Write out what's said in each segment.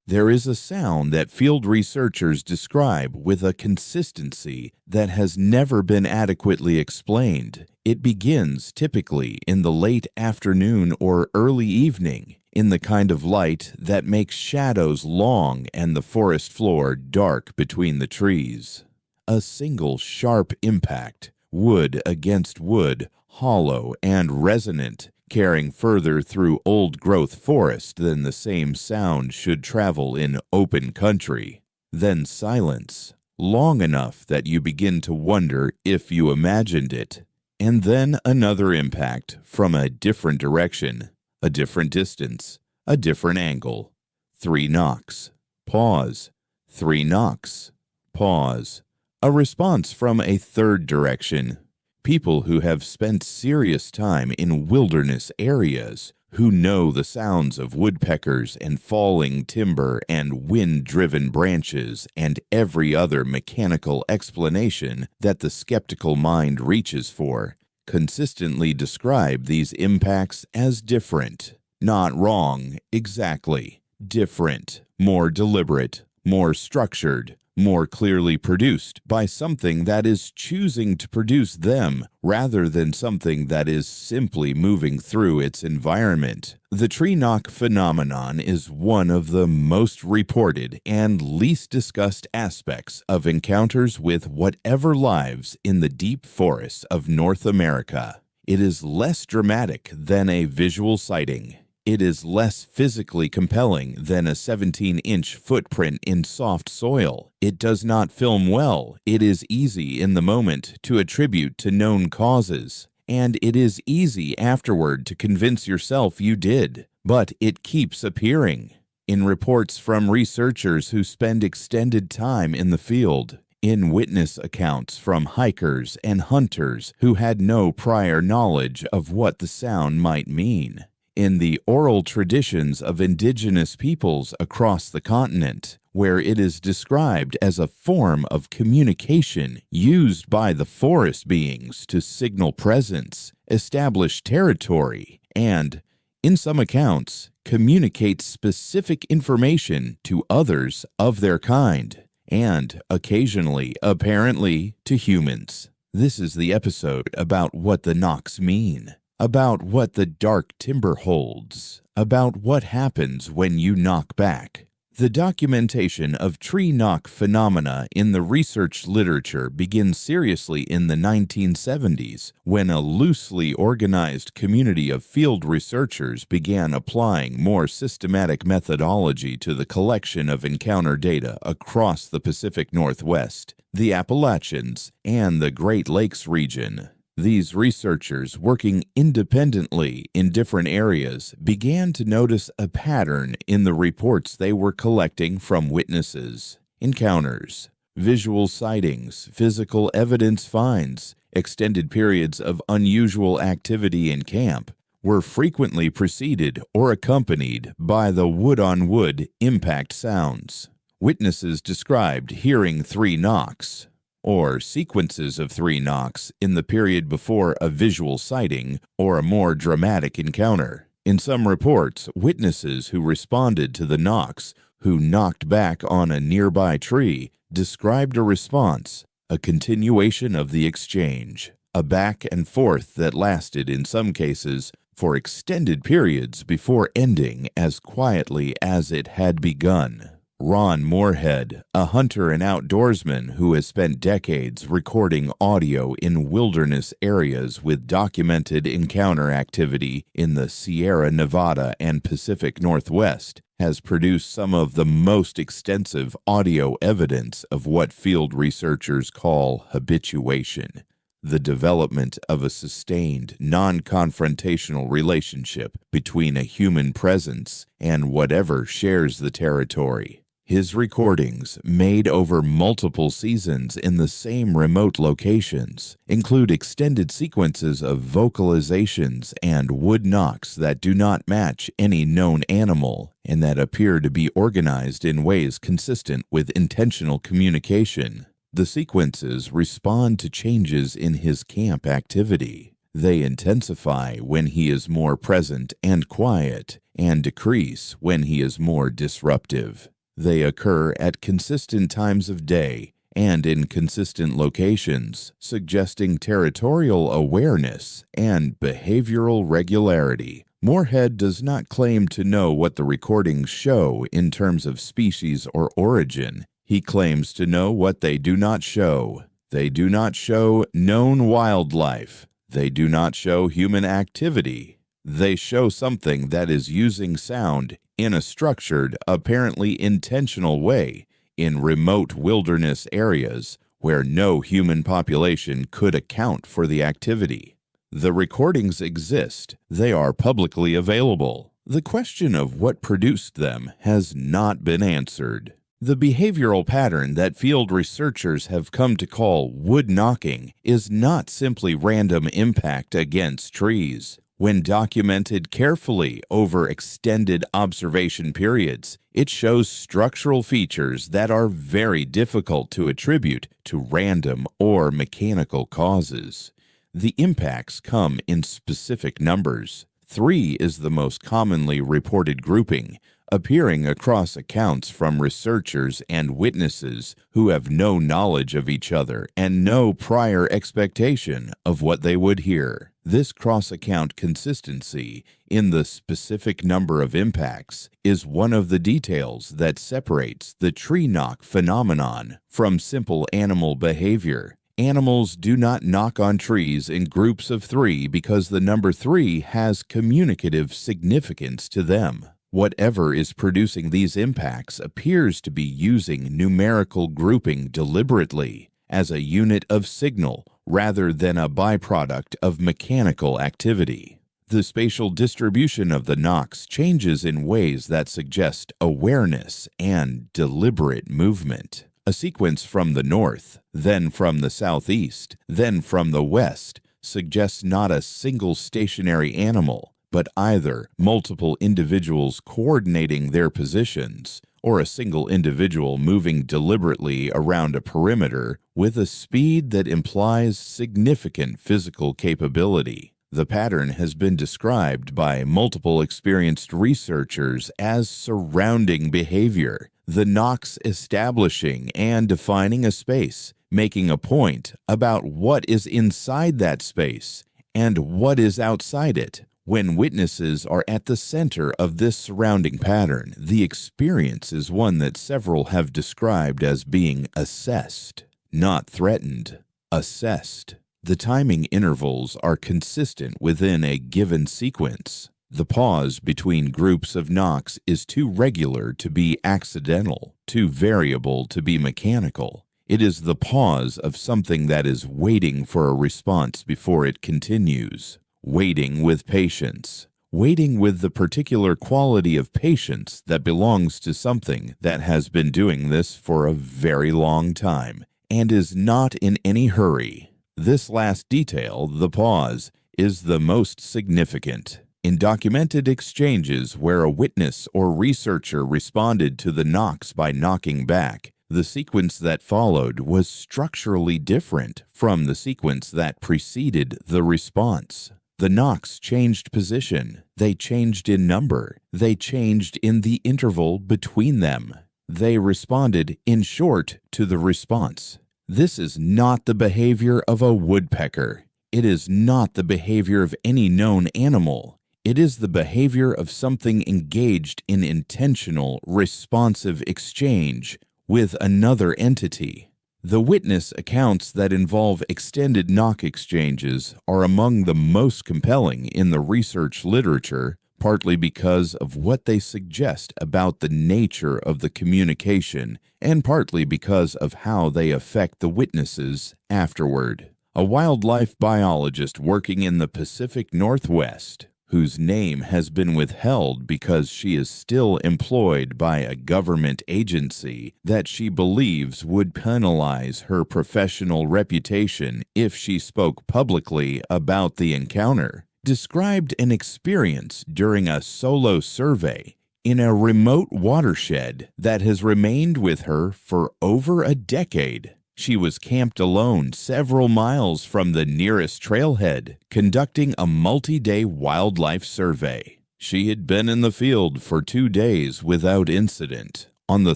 There is a sound that field researchers describe with a consistency that has never been adequately explained. It begins typically in the late afternoon or early evening, in the kind of light that makes shadows long and the forest floor dark between the trees. A single sharp impact, wood against wood, hollow and resonant, carrying further through old-growth forest than the same sound should travel in open country. Then silence, long enough that you begin to wonder if you imagined it. And then another impact from a different direction, a different distance, a different angle. 3 knocks. Pause. 3 knocks. Pause. A response from a third direction. People who have spent serious time in wilderness areas, who know the sounds of woodpeckers and falling timber and wind-driven branches and every other mechanical explanation that the skeptical mind reaches for, consistently describe these impacts as different. Not wrong, exactly. Different, more deliberate, more structured, more clearly produced by something that is choosing to produce them rather than something that is simply moving through its environment. The tree knock phenomenon is one of the most reported and least discussed aspects of encounters with whatever lives in the deep forests of North America. It is less dramatic than a visual sighting. It is less physically compelling than a 17-inch footprint in soft soil. It does not film well. It is easy in the moment to attribute to known causes. And it is easy afterward to convince yourself you did. But it keeps appearing. In reports from researchers who spend extended time in the field, in witness accounts from hikers and hunters who had no prior knowledge of what the sound might mean, in the oral traditions of indigenous peoples across the continent, where it is described as a form of communication used by the forest beings to signal presence, establish territory, and, in some accounts, communicate specific information to others of their kind, and occasionally, apparently, to humans. This is the episode about what the knocks mean, about what the dark timber holds, about what happens when you knock back. The documentation of tree knock phenomena in the research literature begins seriously in the 1970s, when a loosely organized community of field researchers began applying more systematic methodology to the collection of encounter data across the Pacific Northwest, the Appalachians, and the Great Lakes region. These researchers, working independently in different areas, began to notice a pattern in the reports they were collecting from witnesses. Encounters, visual sightings, physical evidence finds, extended periods of unusual activity in camp were frequently preceded or accompanied by the wood-on-wood impact sounds. Witnesses described hearing 3 knocks, or sequences of 3 knocks in the period before a visual sighting or a more dramatic encounter. In some reports, witnesses who responded to the knocks, who knocked back on a nearby tree, described a response, a continuation of the exchange, a back and forth that lasted in some cases for extended periods before ending as quietly as it had begun. Ron Moorhead, a hunter and outdoorsman who has spent decades recording audio in wilderness areas with documented encounter activity in the Sierra Nevada and Pacific Northwest, has produced some of the most extensive audio evidence of what field researchers call habituation, the development of a sustained, non-confrontational relationship between a human presence and whatever shares the territory. His recordings, made over multiple seasons in the same remote locations, include extended sequences of vocalizations and wood knocks that do not match any known animal and that appear to be organized in ways consistent with intentional communication. The sequences respond to changes in his camp activity. They intensify when he is more present and quiet, and decrease when he is more disruptive. They occur at consistent times of day and in consistent locations, suggesting territorial awareness and behavioral regularity. Moorhead does not claim to know what the recordings show in terms of species or origin. He claims to know what they do not show. They do not show known wildlife. They do not show human activity. They show something that is using sound in a structured, apparently intentional way in remote wilderness areas where no human population could account for the activity. The recordings exist. They are publicly available. The question of what produced them has not been answered. The behavioral pattern that field researchers have come to call wood knocking is not simply random impact against trees. When documented carefully over extended observation periods, it shows structural features that are very difficult to attribute to random or mechanical causes. The impacts come in specific numbers. 3 is the most commonly reported grouping, appearing across accounts from researchers and witnesses who have no knowledge of each other and no prior expectation of what they would hear. This cross-account consistency in the specific number of impacts is one of the details that separates the tree knock phenomenon from simple animal behavior. Animals do not knock on trees in groups of 3 because the number 3 has communicative significance to them. Whatever is producing these impacts appears to be using numerical grouping deliberately as a unit of signal rather than a byproduct of mechanical activity. The spatial distribution of the knocks changes in ways that suggest awareness and deliberate movement. A sequence from the north, then from the southeast, then from the west suggests not a single stationary animal, but either multiple individuals coordinating their positions or a single individual moving deliberately around a perimeter with a speed that implies significant physical capability. The pattern has been described by multiple experienced researchers as surrounding behavior, the knocks establishing and defining a space, making a point about what is inside that space and what is outside it. When witnesses are at the center of this surrounding pattern, the experience is one that several have described as being assessed, not threatened, assessed. The timing intervals are consistent within a given sequence. The pause between groups of knocks is too regular to be accidental, too variable to be mechanical. It is the pause of something that is waiting for a response before it continues. Waiting with patience. Waiting with the particular quality of patience that belongs to something that has been doing this for a very long time and is not in any hurry. This last detail, the pause, is the most significant. In documented exchanges where a witness or researcher responded to the knocks by knocking back, the sequence that followed was structurally different from the sequence that preceded the response. The knocks changed position, they changed in number, they changed in the interval between them. They responded, in short, to the response. This is not the behavior of a woodpecker. It is not the behavior of any known animal. It is the behavior of something engaged in intentional, responsive exchange with another entity. The witness accounts that involve extended knock exchanges are among the most compelling in the research literature, partly because of what they suggest about the nature of the communication and partly because of how they affect the witnesses afterward. A wildlife biologist working in the Pacific Northwest, whose name has been withheld because she is still employed by a government agency that she believes would penalize her professional reputation if she spoke publicly about the encounter, described an experience during a solo survey in a remote watershed that has remained with her for over a decade. She was camped alone several miles from the nearest trailhead, conducting a multi-day wildlife survey. She had been in the field for 2 days without incident. On the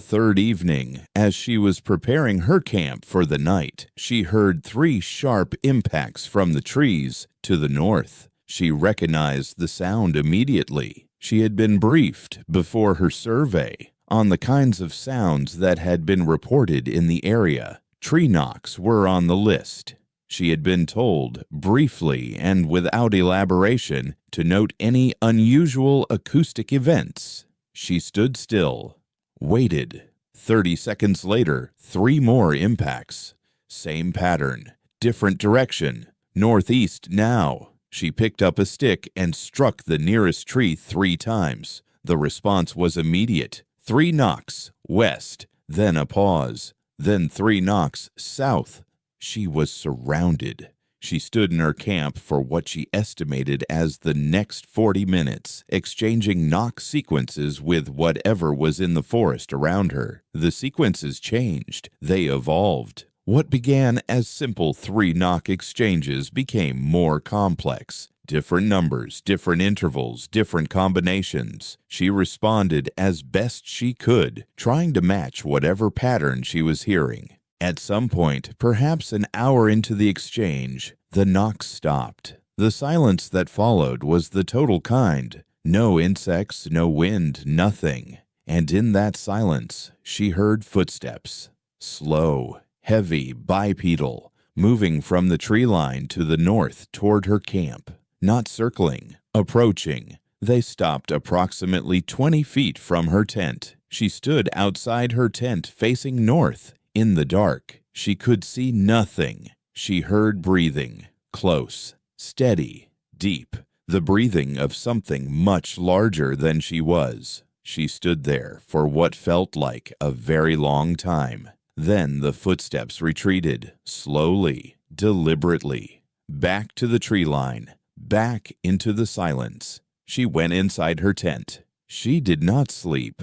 third evening, as she was preparing her camp for the night, she heard 3 sharp impacts from the trees to the north. She recognized the sound immediately. She had been briefed before her survey on the kinds of sounds that had been reported in the area. Tree knocks were on the list. She had been told, briefly and without elaboration, to note any unusual acoustic events. She stood still, waited. 30 seconds later, 3 more impacts. Same pattern, different direction, northeast now. She picked up a stick and struck the nearest tree 3 times. The response was immediate. 3 knocks, west, then a pause, then 3 knocks, south. She was surrounded. She stood in her camp for what she estimated as the next 40 minutes, exchanging knock sequences with whatever was in the forest around her. The sequences changed. They evolved. What began as simple 3 knock exchanges became more complex. Different numbers, different intervals, different combinations. She responded as best she could, trying to match whatever pattern she was hearing. At some point, perhaps an hour into the exchange, the knocks stopped. The silence that followed was the total kind. No insects, no wind, nothing. And in that silence, she heard footsteps. Slow, heavy, bipedal, moving from the tree line to the north toward her camp. Not circling, approaching. They stopped approximately 20 feet from her tent. She stood outside her tent facing north. In the dark, she could see nothing. She heard breathing, close, steady, deep, the breathing of something much larger than she was. She stood there for what felt like a very long time. Then the footsteps retreated, slowly, deliberately, back to the tree line, back into the silence. She went inside her tent. She did not sleep.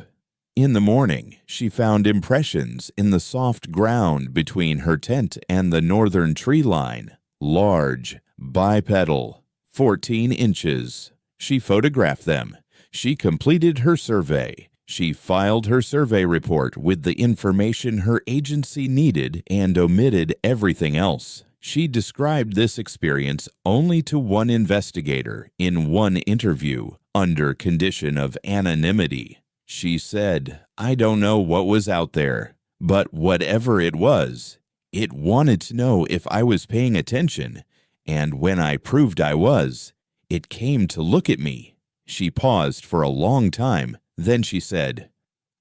In the morning, she found impressions in the soft ground between her tent and the northern tree line. Large, bipedal, 14 inches. She photographed them. She completed her survey. She filed her survey report with the information her agency needed and omitted everything else. She described this experience only to one investigator in one interview under condition of anonymity. She said, "I don't know what was out there, but whatever it was, it wanted to know if I was paying attention, and when I proved I was, it came to look at me." She paused for a long time, then she said,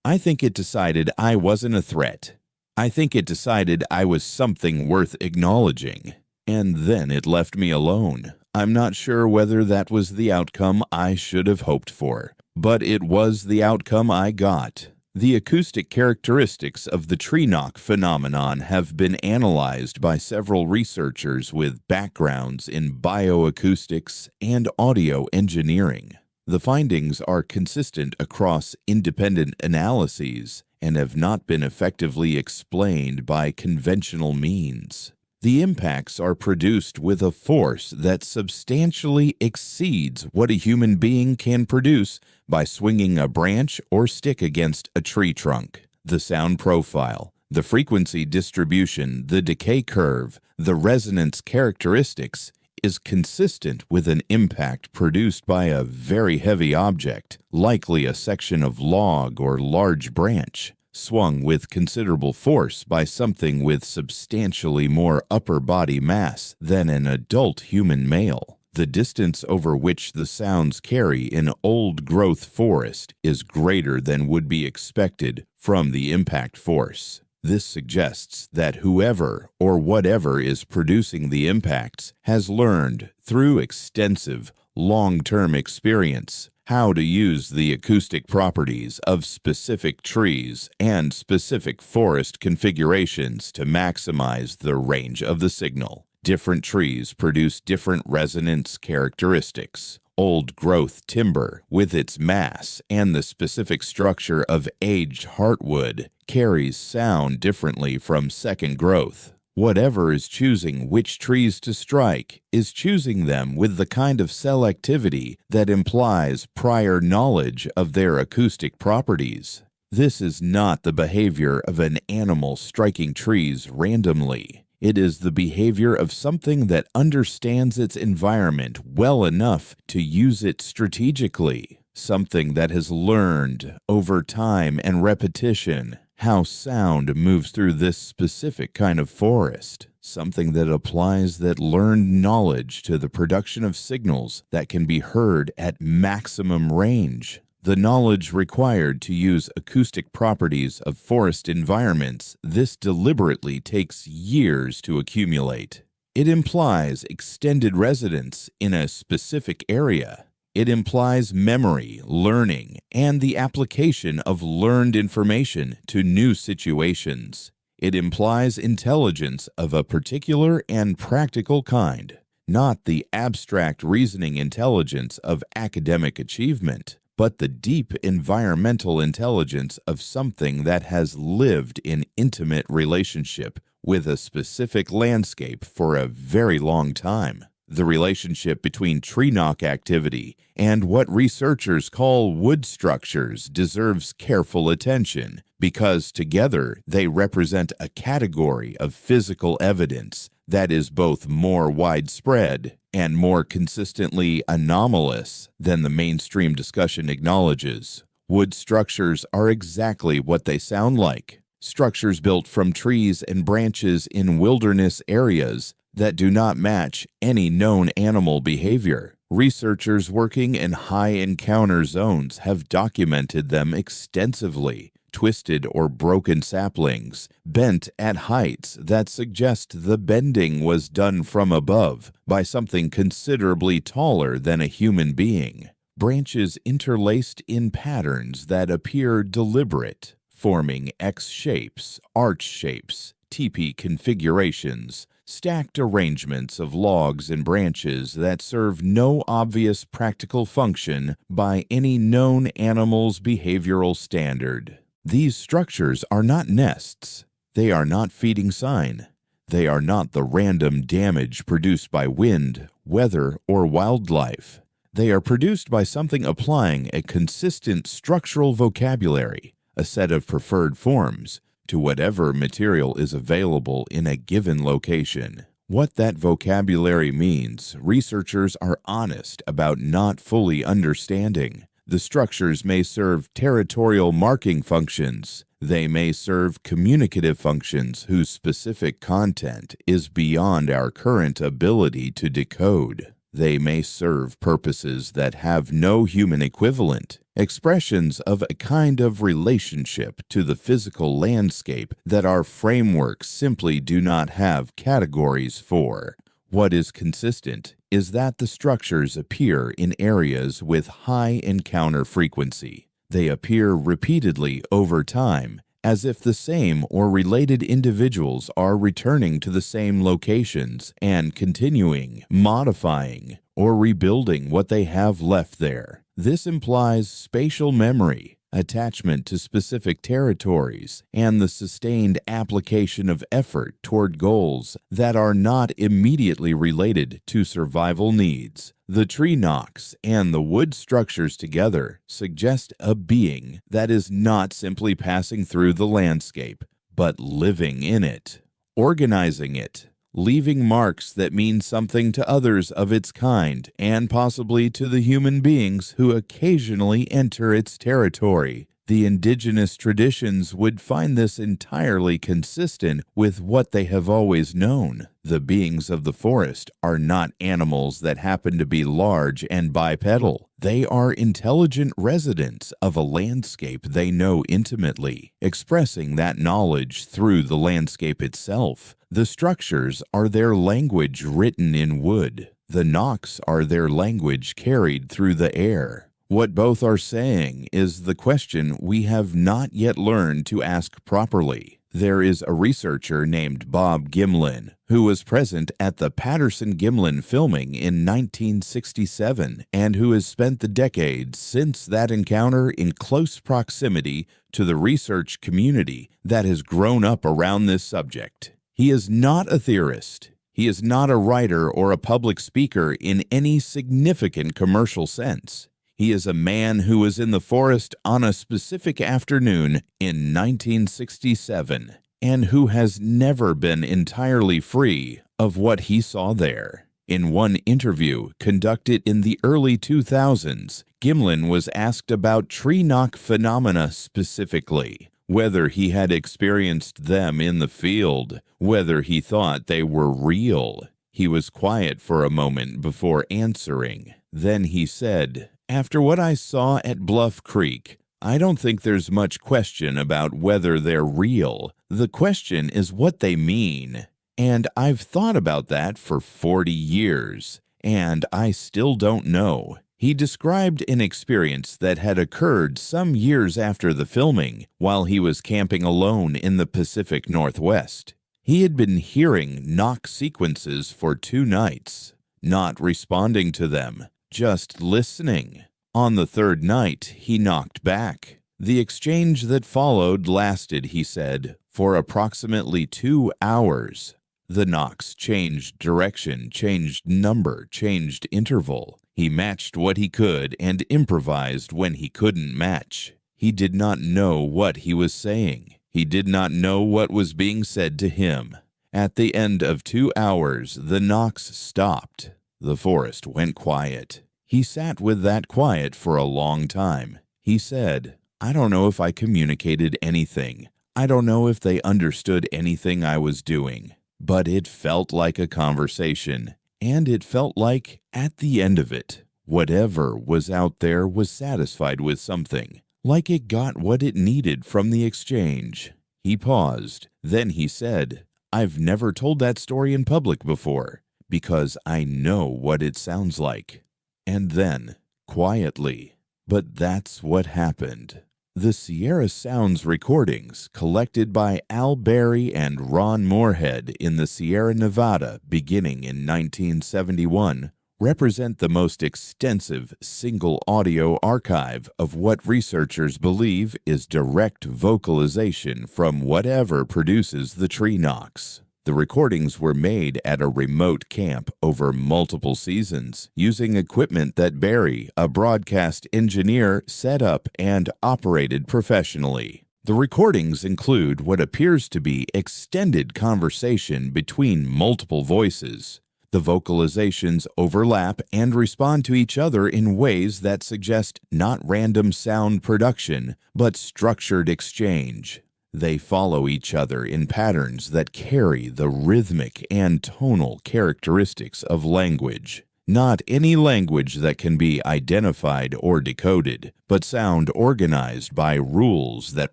"I think it decided I wasn't a threat. I think it decided I was something worth acknowledging, and then it left me alone. I'm not sure whether that was the outcome I should have hoped for, but it was the outcome I got." The acoustic characteristics of the tree knock phenomenon have been analyzed by several researchers with backgrounds in bioacoustics and audio engineering. The findings are consistent across independent analyses and have not been effectively explained by conventional means. The impacts are produced with a force that substantially exceeds what a human being can produce by swinging a branch or stick against a tree trunk. The sound profile, the frequency distribution, the decay curve, the resonance characteristics is consistent with an impact produced by a very heavy object, likely a section of log or large branch, swung with considerable force by something with substantially more upper body mass than an adult human male. The distance over which the sounds carry in old-growth forest is greater than would be expected from the impact force. This suggests that whoever or whatever is producing the impacts has learned, through extensive, long-term experience, how to use the acoustic properties of specific trees and specific forest configurations to maximize the range of the signal. Different trees produce different resonance characteristics. Old-growth timber, with its mass and the specific structure of aged heartwood, carries sound differently from second growth. Whatever is choosing which trees to strike is choosing them with the kind of selectivity that implies prior knowledge of their acoustic properties. This is not the behavior of an animal striking trees randomly. It is the behavior of something that understands its environment well enough to use it strategically, something that has learned over time and repetition how sound moves through this specific kind of forest, something that applies that learned knowledge to the production of signals that can be heard at maximum range. The knowledge required to use acoustic properties of forest environments, this deliberately takes years to accumulate. It implies extended residence in a specific area. It implies memory, learning, and the application of learned information to new situations. It implies intelligence of a particular and practical kind, not the abstract reasoning intelligence of academic achievement, but the deep environmental intelligence of something that has lived in intimate relationship with a specific landscape for a very long time. The relationship between tree knock activity and what researchers call wood structures deserves careful attention because together they represent a category of physical evidence that is both more widespread and more consistently anomalous than the mainstream discussion acknowledges. Wood structures are exactly what they sound like. Structures built from trees and branches in wilderness areas that do not match any known animal behavior. Researchers working in high encounter zones have documented them extensively. Twisted or broken saplings, bent at heights that suggest the bending was done from above by something considerably taller than a human being. Branches interlaced in patterns that appear deliberate, forming X shapes, arch shapes, teepee configurations, stacked arrangements of logs and branches that serve no obvious practical function by any known animal's behavioral standard. These structures are not nests. They are not feeding sign. They are not the random damage produced by wind, weather, or wildlife. They are produced by something applying a consistent structural vocabulary, a set of preferred forms, to whatever material is available in a given location. What that vocabulary means, researchers are honest about not fully understanding. The structures may serve territorial marking functions. They may serve communicative functions whose specific content is beyond our current ability to decode. They may serve purposes that have no human equivalent, expressions of a kind of relationship to the physical landscape that our frameworks simply do not have categories for. What is consistent is that the structures appear in areas with high encounter frequency. They appear repeatedly over time, as if the same or related individuals are returning to the same locations and continuing, modifying, or rebuilding what they have left there. This implies spatial memory, attachment to specific territories, and the sustained application of effort toward goals that are not immediately related to survival needs. The tree knocks and the wood structures together suggest a being that is not simply passing through the landscape, but living in it, organizing it, leaving marks that mean something to others of its kind and possibly to the human beings who occasionally enter its territory. The indigenous traditions would find this entirely consistent with what they have always known. The beings of the forest are not animals that happen to be large and bipedal. They are intelligent residents of a landscape they know intimately, expressing that knowledge through the landscape itself. The structures are their language written in wood. The knocks are their language carried through the air. What both are saying is the question we have not yet learned to ask properly. There is a researcher named Bob Gimlin who was present at the Patterson-Gimlin filming in 1967 and who has spent the decades since that encounter in close proximity to the research community that has grown up around this subject. He is not a theorist. He is not a writer or a public speaker in any significant commercial sense. He is a man who was in the forest on a specific afternoon in 1967 and who has never been entirely free of what he saw there. In one interview conducted in the early 2000s, Gimlin was asked about tree knock phenomena specifically, whether he had experienced them in the field, whether he thought they were real. He was quiet for a moment before answering. Then he said, "After what I saw at Bluff Creek, I don't think there's much question about whether they're real. The question is what they mean. And I've thought about that for 40 years, and I still don't know." He described an experience that had occurred some years after the filming, while he was camping alone in the Pacific Northwest. He had been hearing knock sequences for 2 nights, not responding to them, just listening. On the 3rd night, he knocked back. The exchange that followed lasted, he said, for approximately 2 hours. The knocks changed direction, changed number, changed interval. He matched what he could and improvised when he couldn't match. He did not know what he was saying. He did not know what was being said to him. At the end of 2 hours, the knocks stopped. The forest went quiet. He sat with that quiet for a long time. He said, "I don't know if I communicated anything. I don't know if they understood anything I was doing. But it felt like a conversation, and it felt like, at the end of it, whatever was out there was satisfied with something, like it got what it needed from the exchange." He paused. Then he said, "I've never told that story in public before, because I know what it sounds like." And then, quietly, "But that's what happened." The Sierra Sounds recordings, collected by Al Berry and Ron Moorhead in the Sierra Nevada beginning in 1971, represent the most extensive single audio archive of what researchers believe is direct vocalization from whatever produces the tree knocks. The recordings were made at a remote camp over multiple seasons, using equipment that Barry, a broadcast engineer, set up and operated professionally. The recordings include what appears to be extended conversation between multiple voices. The vocalizations overlap and respond to each other in ways that suggest not random sound production, but structured exchange. They follow each other in patterns that carry the rhythmic and tonal characteristics of language. Not any language that can be identified or decoded, but sound organized by rules that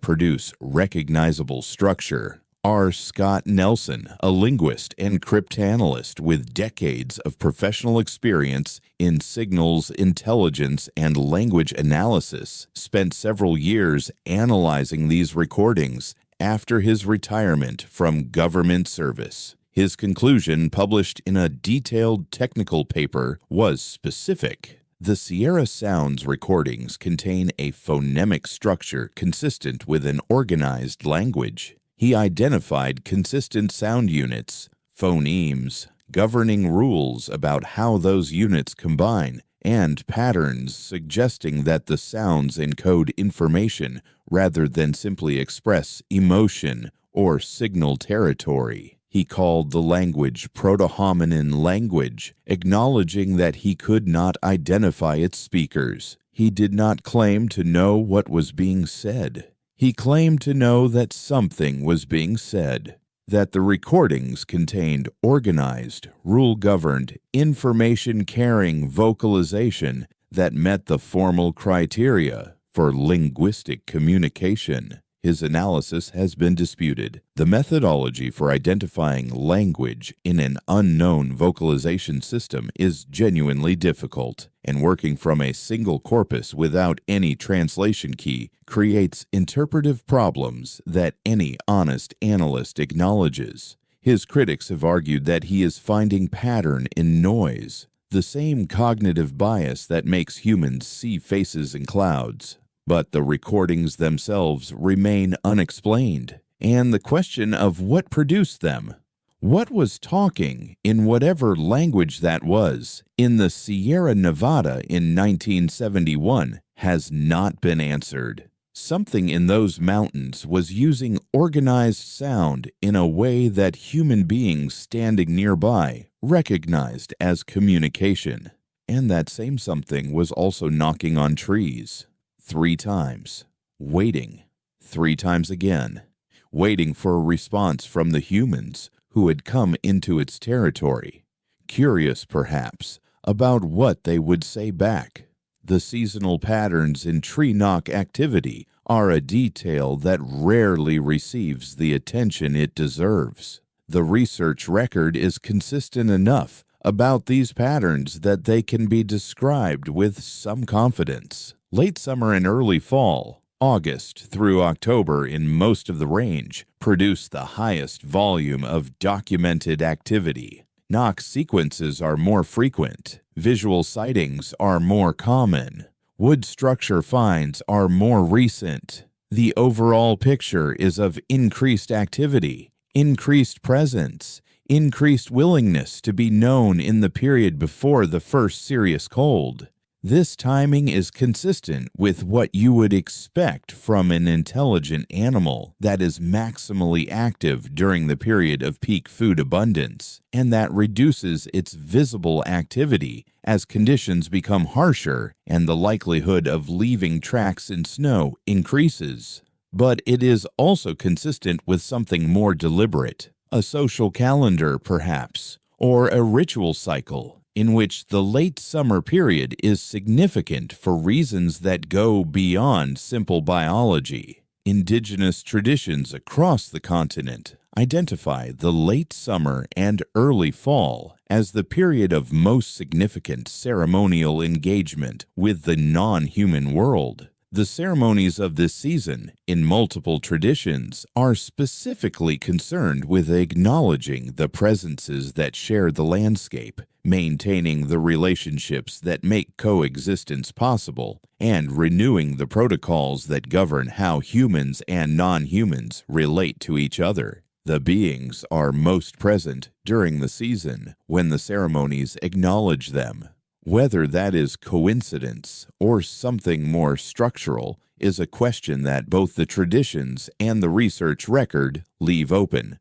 produce recognizable structure. R. Scott Nelson, a linguist and cryptanalyst with decades of professional experience in signals intelligence and language analysis, spent several years analyzing these recordings after his retirement from government service. His conclusion, published in a detailed technical paper, was specific. The Sierra Sounds recordings contain a phonemic structure consistent with an organized language. He identified consistent sound units, phonemes, governing rules about how those units combine, and patterns suggesting that the sounds encode information rather than simply express emotion or signal territory. He called the language proto-hominin language, acknowledging that he could not identify its speakers. He did not claim to know what was being said. He claimed to know that something was being said, that the recordings contained organized, rule-governed, information-carrying vocalization that met the formal criteria for linguistic communication. His analysis has been disputed. The methodology for identifying language in an unknown vocalization system is genuinely difficult, and working from a single corpus without any translation key creates interpretive problems that any honest analyst acknowledges. His critics have argued that he is finding pattern in noise, the same cognitive bias that makes humans see faces in clouds. But the recordings themselves remain unexplained, and the question of what produced them, What was talking, in whatever language that was, in the Sierra Nevada in 1971 has not been answered. Something in those mountains was using organized sound in a way that human beings standing nearby recognized as communication. And that same something was also knocking on trees 3 times, waiting 3 times again, waiting for a response from the humans who had come into its territory, curious perhaps about what they would say back. The seasonal patterns in tree knock activity are a detail that rarely receives the attention it deserves. The research record is consistent enough about these patterns that they can be described with some confidence. Late summer and early fall, August through October in most of the range, produce the highest volume of documented activity. Knock sequences are more frequent. Visual sightings are more common. Wood structure finds are more recent. The overall picture is of increased activity, increased presence, increased willingness to be known in the period before the first serious cold. This timing is consistent with what you would expect from an intelligent animal that is maximally active during the period of peak food abundance, and that reduces its visible activity as conditions become harsher and the likelihood of leaving tracks in snow increases. But it is also consistent with something more deliberate, a social calendar perhaps, or a ritual cycle, in which the late summer period is significant for reasons that go beyond simple biology. Indigenous traditions across the continent identify the late summer and early fall as the period of most significant ceremonial engagement with the non-human world. The ceremonies of this season, in multiple traditions, are specifically concerned with acknowledging the presences that share the landscape, maintaining the relationships that make coexistence possible, and renewing the protocols that govern how humans and non-humans relate to each other. The beings are most present during the season when the ceremonies acknowledge them. Whether that is coincidence or something more structural is a question that both the traditions and the research record leave open.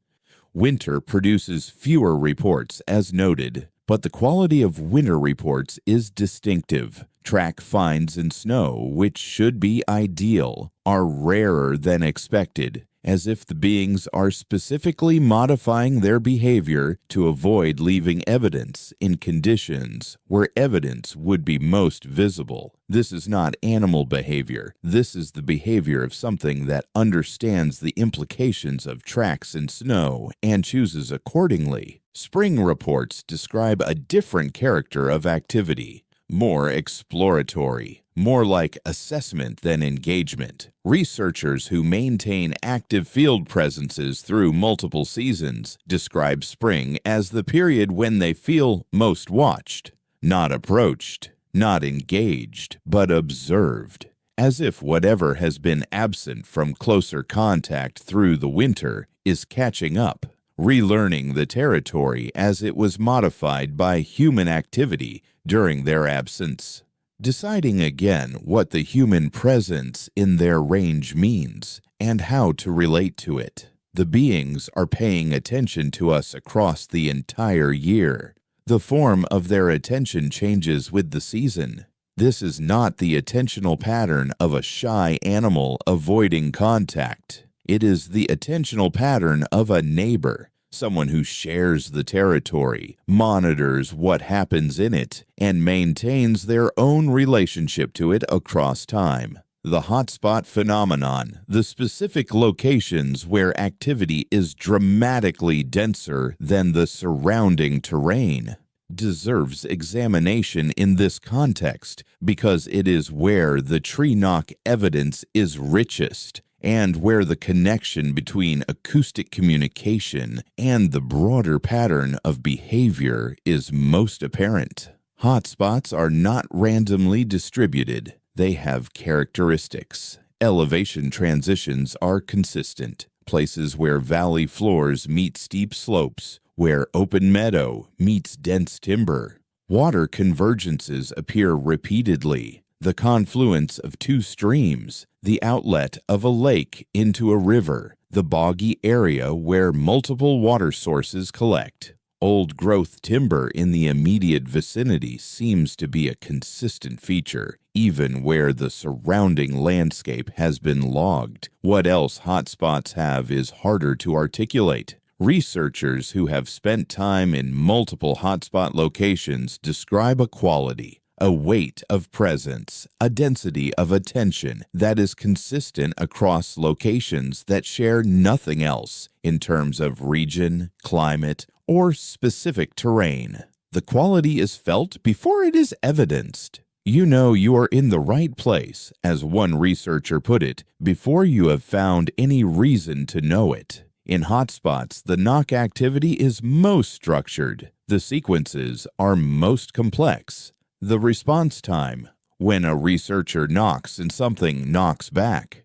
Winter produces fewer reports, as noted, but the quality of winter reports is distinctive. Track finds in snow, which should be ideal, are rarer than expected, as if the beings are specifically modifying their behavior to avoid leaving evidence in conditions where evidence would be most visible. This is not animal behavior. This is the behavior of something that understands the implications of tracks in snow and chooses accordingly. Spring reports describe a different character of activity, more exploratory, more like assessment than engagement. Researchers who maintain active field presences through multiple seasons describe spring as the period when they feel most watched, not approached, not engaged, but observed, as if whatever has been absent from closer contact through the winter is catching up, relearning the territory as it was modified by human activity during their absence. Deciding again what the human presence in their range means and how to relate to it. The beings are paying attention to us across the entire year. The form of their attention changes with the season. This is not the attentional pattern of a shy animal avoiding contact. It is the attentional pattern of a neighbor, someone who shares the territory, monitors what happens in it, and maintains their own relationship to it across time. The hotspot phenomenon, the specific locations where activity is dramatically denser than the surrounding terrain, deserves examination in this context because it is where the tree knock evidence is richest, and where the connection between acoustic communication and the broader pattern of behavior is most apparent. Hotspots are not randomly distributed. They have characteristics. Elevation transitions are consistent. Places where valley floors meet steep slopes, where open meadow meets dense timber. Water convergences appear repeatedly, the confluence of two streams, the outlet of a lake into a river, the boggy area where multiple water sources collect. Old-growth timber in the immediate vicinity seems to be a consistent feature, even where the surrounding landscape has been logged. What else hotspots have is harder to articulate. Researchers who have spent time in multiple hotspot locations describe a quality, a weight of presence, a density of attention that is consistent across locations that share nothing else in terms of region, climate, or specific terrain. The quality is felt before it is evidenced. You know you are in the right place, as one researcher put it, before you have found any reason to know it. In hotspots, the knock activity is most structured. The sequences are most complex. The response time, when a researcher knocks and something knocks back,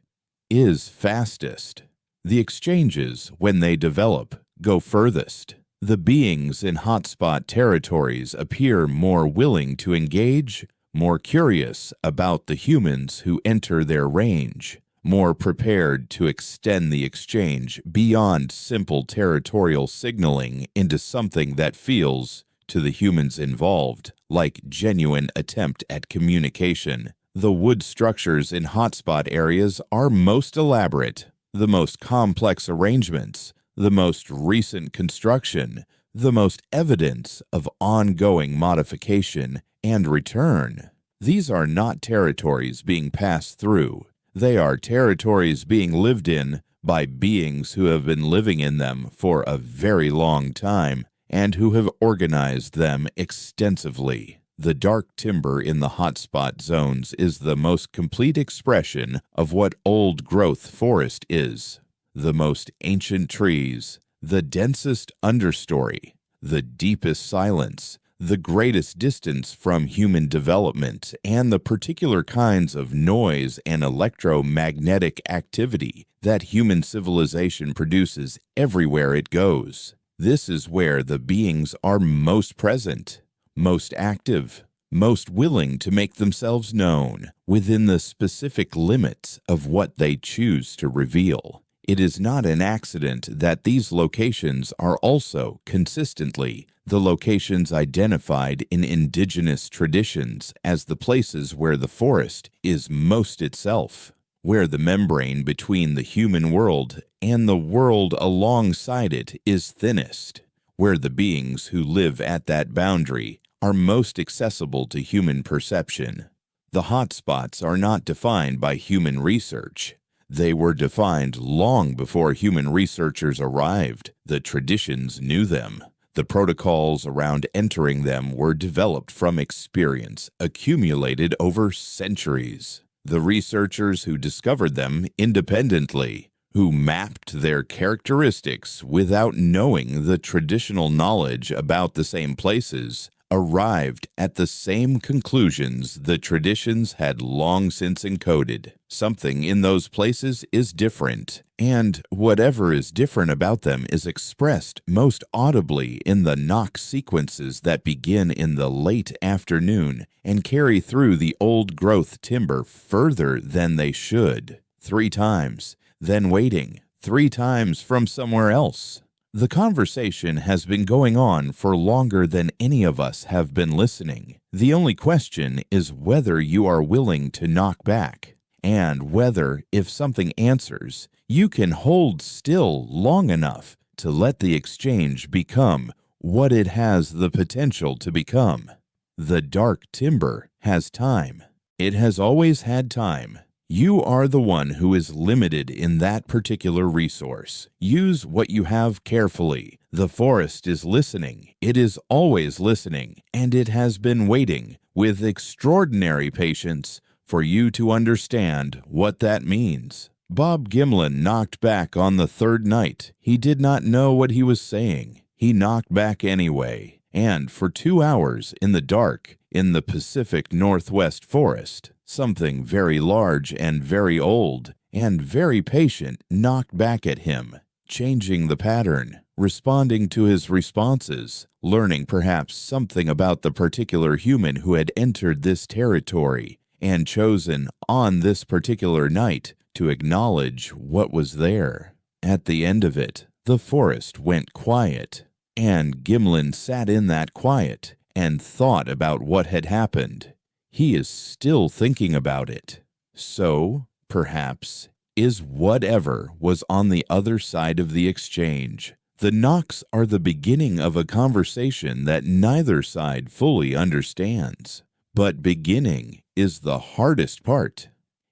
is fastest. The exchanges, when they develop, go furthest. The beings in hotspot territories appear more willing to engage, more curious about the humans who enter their range, more prepared to extend the exchange beyond simple territorial signaling into something that feels, to the humans involved, like genuine attempt at communication. The wood structures in hotspot areas are most elaborate, the most complex arrangements, the most recent construction, the most evidence of ongoing modification and return. These are not territories being passed through. They are territories being lived in by beings who have been living in them for a very long time and who have organized them extensively. The dark timber in the hotspot zones is the most complete expression of what old-growth forest is. The most ancient trees, the densest understory, the deepest silence, the greatest distance from human development, and the particular kinds of noise and electromagnetic activity that human civilization produces everywhere it goes. This is where the beings are most present, most active, most willing to make themselves known within the specific limits of what they choose to reveal. It is not an accident that these locations are also consistently the locations identified in indigenous traditions as the places where the forest is most itself, where the membrane between the human world and the world alongside it is thinnest, where the beings who live at that boundary are most accessible to human perception. The hotspots are not defined by human research. They were defined long before human researchers arrived. The traditions knew them. The protocols around entering them were developed from experience accumulated over centuries. The researchers who discovered them independently, who mapped their characteristics without knowing the traditional knowledge about the same places, arrived at the same conclusions the traditions had long since encoded. Something in those places is different, and whatever is different about them is expressed most audibly in the knock sequences that begin in the late afternoon and carry through the old-growth timber further than they should. 3 times, then waiting, 3 times from somewhere else. The conversation has been going on for longer than any of us have been listening. The only question is whether you are willing to knock back, and whether, if something answers, you can hold still long enough to let the exchange become what it has the potential to become. The dark timber has time. It has always had time. You are the one who is limited in that particular resource. Use what you have carefully. The forest is listening. It is always listening, and it has been waiting with extraordinary patience for you to understand what that means. Bob Gimlin knocked back on the 3rd night. He did not know what he was saying. He knocked back anyway, and for 2 hours in the dark, in the Pacific Northwest forest, something very large and very old and very patient knocked back at him, changing the pattern, responding to his responses, learning perhaps something about the particular human who had entered this territory and chosen on this particular night to acknowledge what was there. At the end of it, the forest went quiet, and Gimlin sat in that quiet and thought about what had happened. He is still thinking about it. So, perhaps, is whatever was on the other side of the exchange. The knocks are the beginning of a conversation that neither side fully understands. But beginning is the hardest part,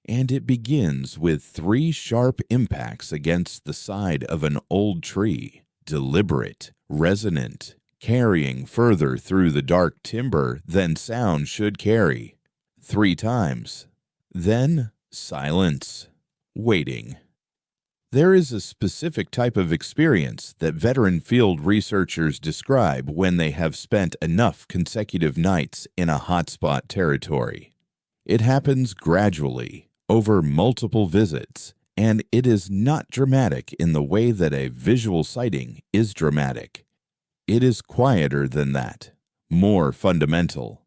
and it begins with 3 sharp impacts against the side of an old tree, deliberate, resonant, carrying further through the dark timber than sound should carry. 3 times. Then silence, waiting. There is a specific type of experience that veteran field researchers describe when they have spent enough consecutive nights in a hotspot territory. It happens gradually, over multiple visits, and it is not dramatic in the way that a visual sighting is dramatic. It is quieter than that, more fundamental.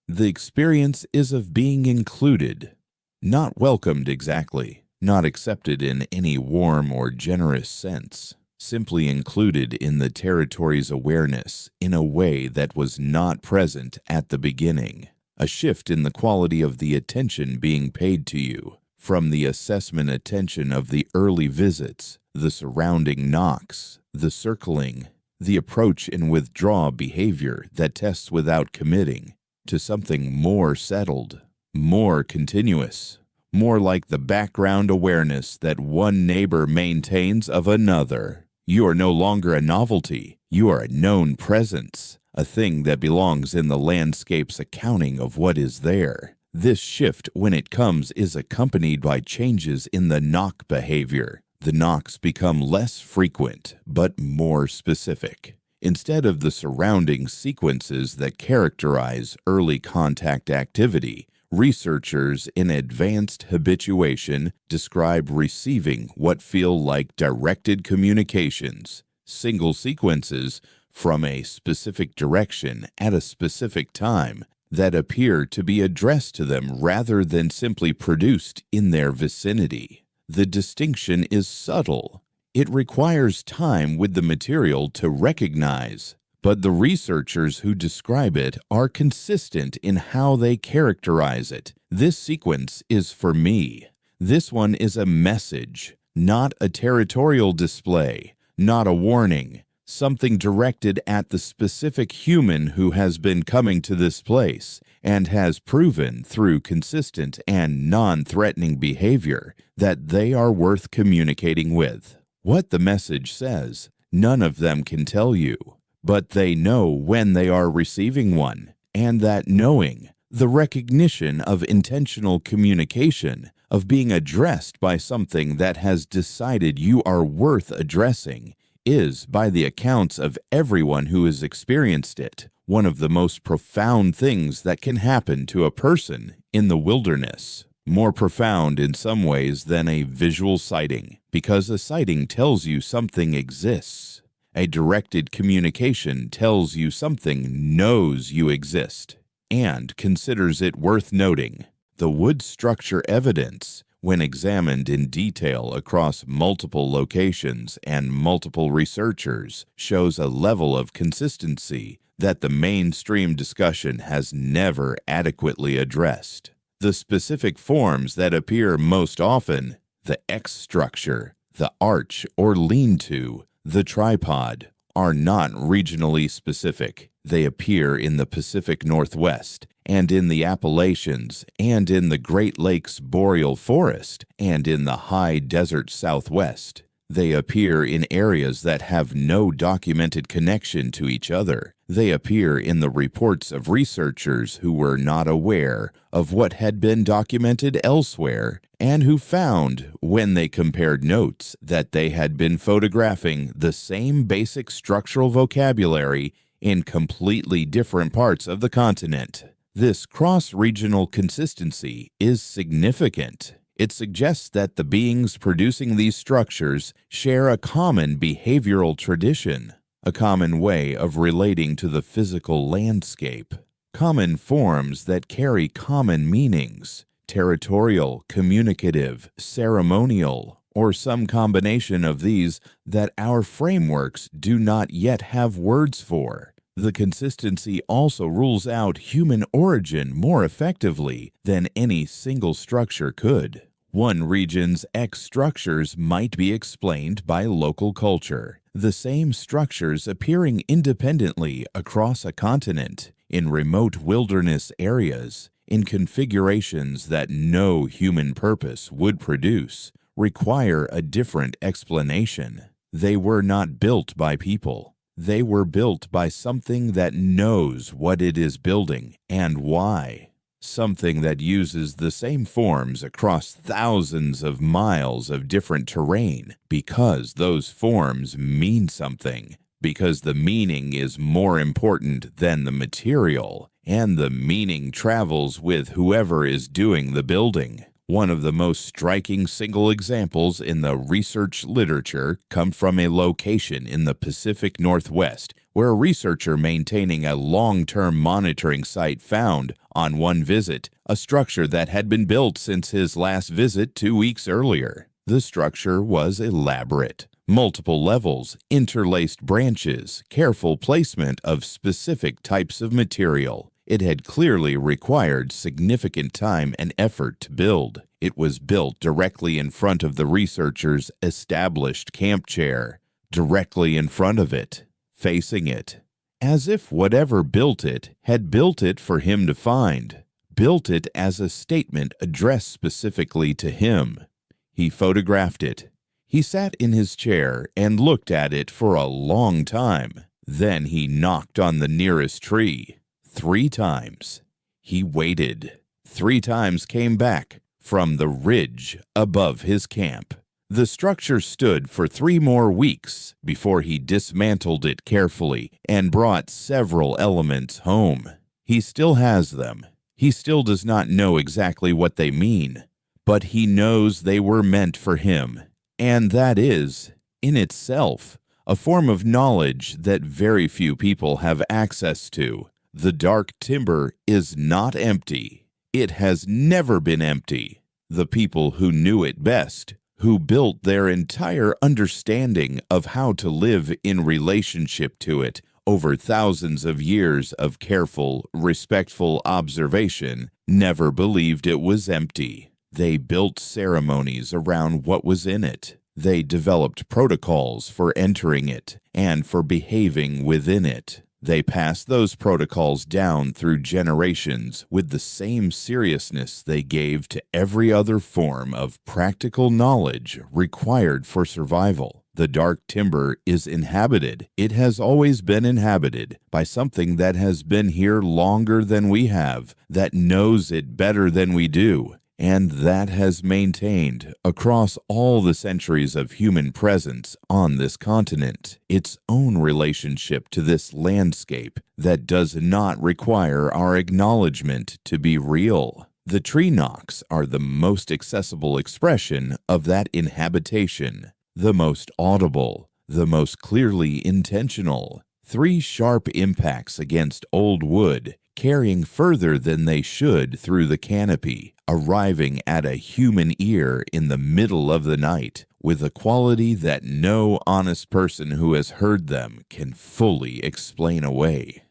The experience is of being included, not welcomed exactly. Not accepted in any warm or generous sense, simply included in the territory's awareness in a way that was not present at the beginning. A shift in the quality of the attention being paid to you, from the assessment attention of the early visits, the surrounding knocks, the circling, the approach and withdraw behavior that tests without committing, to something more settled, more continuous. More like the background awareness that one neighbor maintains of another. You are no longer a novelty. You are a known presence, a thing that belongs in the landscape's accounting of what is there. This shift, when it comes, is accompanied by changes in the knock behavior. The knocks become less frequent, but more specific. Instead of the surrounding sequences that characterize early contact activity, researchers in advanced habituation describe receiving what feel like directed communications, single sequences from a specific direction at a specific time that appear to be addressed to them rather than simply produced in their vicinity. The distinction is subtle. It requires time with the material to recognize. But the researchers who describe it are consistent in how they characterize it. This sequence is for me. This one is a message, not a territorial display, not a warning, something directed at the specific human who has been coming to this place and has proven through consistent and non-threatening behavior that they are worth communicating with. What the message says, none of them can tell you. But they know when they are receiving one, and that knowing, the recognition of intentional communication, of being addressed by something that has decided you are worth addressing, is, by the accounts of everyone who has experienced it, one of the most profound things that can happen to a person in the wilderness. More profound in some ways than a visual sighting, because a sighting tells you something exists. A directed communication tells you something knows you exist and considers it worth noting. The wood structure evidence, when examined in detail across multiple locations and multiple researchers, shows a level of consistency that the mainstream discussion has never adequately addressed. The specific forms that appear most often, the X structure, the arch or lean-to, the tripod, are not regionally specific. They appear in the Pacific Northwest and in the Appalachians and in the Great Lakes boreal forest and in the high desert Southwest. They appear in areas that have no documented connection to each other. They appear in the reports of researchers who were not aware of what had been documented elsewhere and who found, when they compared notes, that they had been photographing the same basic structural vocabulary in completely different parts of the continent. This cross-regional consistency is significant. It suggests that the beings producing these structures share a common behavioral tradition, a common way of relating to the physical landscape, common forms that carry common meanings, territorial, communicative, ceremonial, or some combination of these that our frameworks do not yet have words for. The consistency also rules out human origin more effectively than any single structure could. One region's X structures might be explained by local culture, the same structures appearing independently across a continent, in remote wilderness areas, in configurations that no human purpose would produce, require a different explanation. They were not built by people. They were built by something that knows what it is building and why. Something that uses the same forms across thousands of miles of different terrain because those forms mean something, because the meaning is more important than the material, and the meaning travels with whoever is doing the building. One of the most striking single examples in the research literature come from a location in the Pacific Northwest where a researcher maintaining a long-term monitoring site found, on one visit, a structure that had been built since his last visit 2 weeks earlier. The structure was elaborate. Multiple levels, interlaced branches, careful placement of specific types of material. It had clearly required significant time and effort to build. It was built directly in front of the researcher's established camp chair, directly in front of it, facing it, as if whatever built it had built it for him to find, built it as a statement addressed specifically to him. He photographed it. He sat in his chair and looked at it for a long time. Then he knocked on the nearest tree. 3 times. He waited. 3 times came back from the ridge above his camp. The structure stood for 3 more weeks before he dismantled it carefully and brought several elements home. He still has them. He still does not know exactly what they mean, but he knows they were meant for him, and that is, in itself, a form of knowledge that very few people have access to. The dark timber is not empty. It has never been empty. The people who knew it best, who built their entire understanding of how to live in relationship to it over thousands of years of careful, respectful observation, never believed it was empty. They built ceremonies around what was in it. They developed protocols for entering it and for behaving within it. They passed those protocols down through generations with the same seriousness they gave to every other form of practical knowledge required for survival. The dark timber is inhabited. It has always been inhabited by something that has been here longer than we have, that knows it better than we do, and that has maintained, across all the centuries of human presence on this continent, its own relationship to this landscape that does not require our acknowledgement to be real. The tree knocks are the most accessible expression of that inhabitation, the most audible, the most clearly intentional. 3 sharp impacts against old wood, carrying further than they should through the canopy, arriving at a human ear in the middle of the night, with a quality that no honest person who has heard them can fully explain away.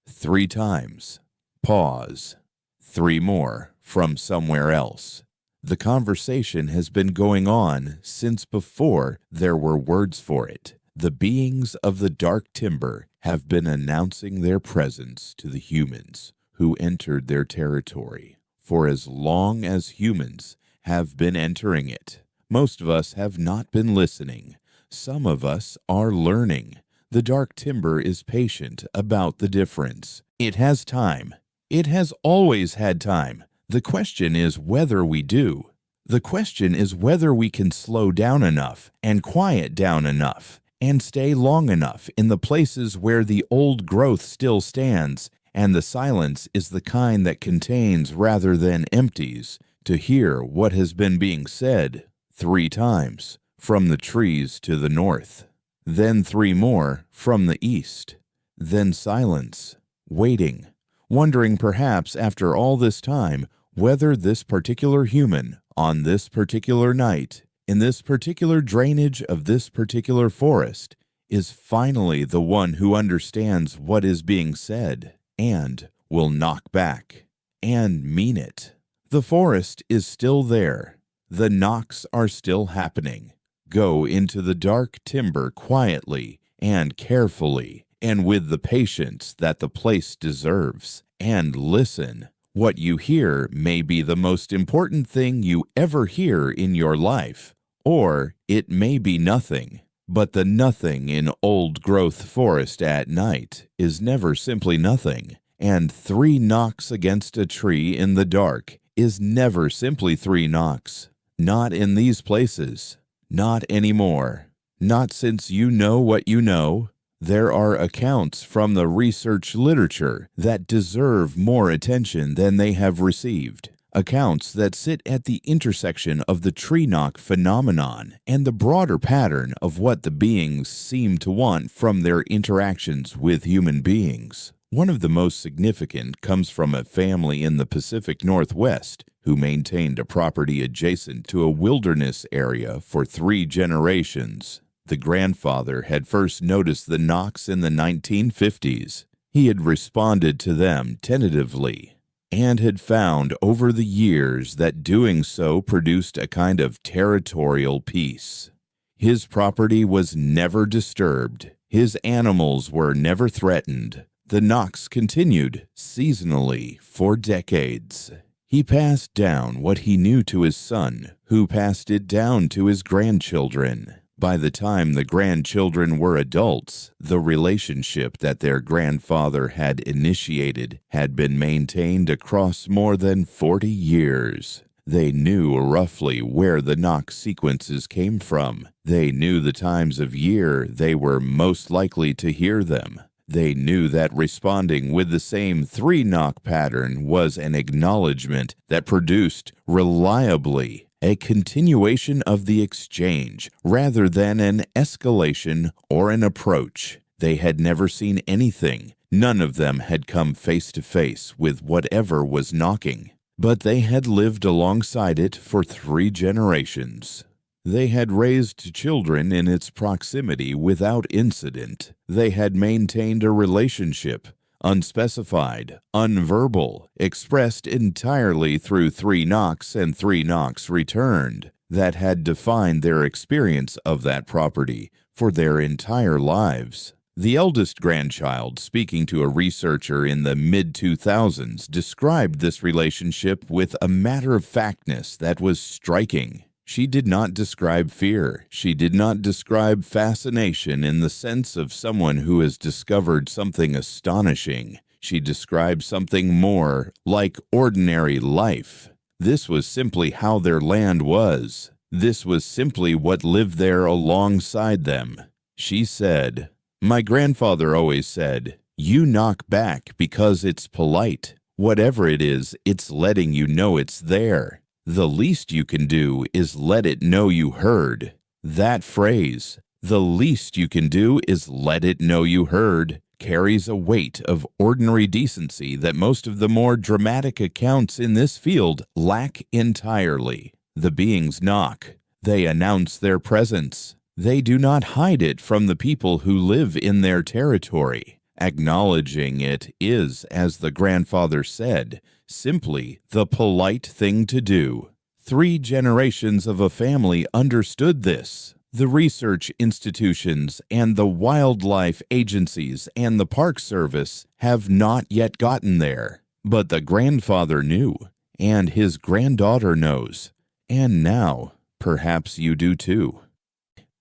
3 times. Pause. 3 more from somewhere else. The conversation has been going on since before there were words for it. The beings of the dark timber have been announcing their presence to the humans who entered their territory for as long as humans have been entering it. Most of us have not been listening. Some of us are learning. The dark timber is patient about the difference. It has time. It has always had time. The question is whether we do. The question is whether we can slow down enough and quiet down enough and stay long enough in the places where the old growth still stands and the silence is the kind that contains rather than empties, to hear what has been being said 3 times from the trees to the north, then 3 more from the east, then silence, waiting, wondering perhaps after all this time whether this particular human on this particular night in this particular drainage of this particular forest is finally the one who understands what is being said and will knock back and mean it. The forest is still there. The knocks are still happening. Go into the dark timber quietly and carefully and with the patience that the place deserves, and listen. What you hear may be the most important thing you ever hear in your life, or it may be nothing. But the nothing in old-growth forest at night is never simply nothing, and 3 knocks against a tree in the dark is never simply 3 knocks. Not in these places. Not anymore. Not since you know what you know. There are accounts from the research literature that deserve more attention than they have received. Accounts that sit at the intersection of the tree knock phenomenon and the broader pattern of what the beings seem to want from their interactions with human beings. One of the most significant comes from a family in the Pacific Northwest who maintained a property adjacent to a wilderness area for 3 generations. The grandfather had first noticed the knocks in the 1950s. He had responded to them tentatively and had found over the years that doing so produced a kind of territorial peace. His property was never disturbed. His animals were never threatened. The knocks continued seasonally for decades. He passed down what he knew to his son, who passed it down to his grandchildren. By the time the grandchildren were adults, the relationship that their grandfather had initiated had been maintained across more than 40 years. They knew roughly where the knock sequences came from. They knew the times of year they were most likely to hear them. They knew that responding with the same 3 knock pattern was an acknowledgement that produced reliably a continuation of the exchange rather than an escalation or an approach. They had never seen anything. None of them had come face to face with whatever was knocking, but they had lived alongside it for 3 generations. They had raised children in its proximity without incident. They had maintained a relationship, unspecified, unverbal, expressed entirely through 3 knocks and 3 knocks returned, that had defined their experience of that property for their entire lives. The eldest grandchild, speaking to a researcher in the mid-2000s, described this relationship with a matter-of-factness that was striking. She did not describe fear. She did not describe fascination in the sense of someone who has discovered something astonishing. She described something more like ordinary life. This was simply how their land was. This was simply what lived there alongside them. She said, "My grandfather always said, you knock back because it's polite. Whatever it is, it's letting you know it's there. The least you can do is let it know you heard." That phrase, "the least you can do is let it know you heard," carries a weight of ordinary decency that most of the more dramatic accounts in this field lack entirely. The beings knock. They announce their presence. They do not hide it from the people who live in their territory. Acknowledging it is, as the grandfather said, simply the polite thing to do. 3 generations of a family understood this. The research institutions and the wildlife agencies and the Park Service have not yet gotten there. But the grandfather knew, and his granddaughter knows, and now perhaps you do too.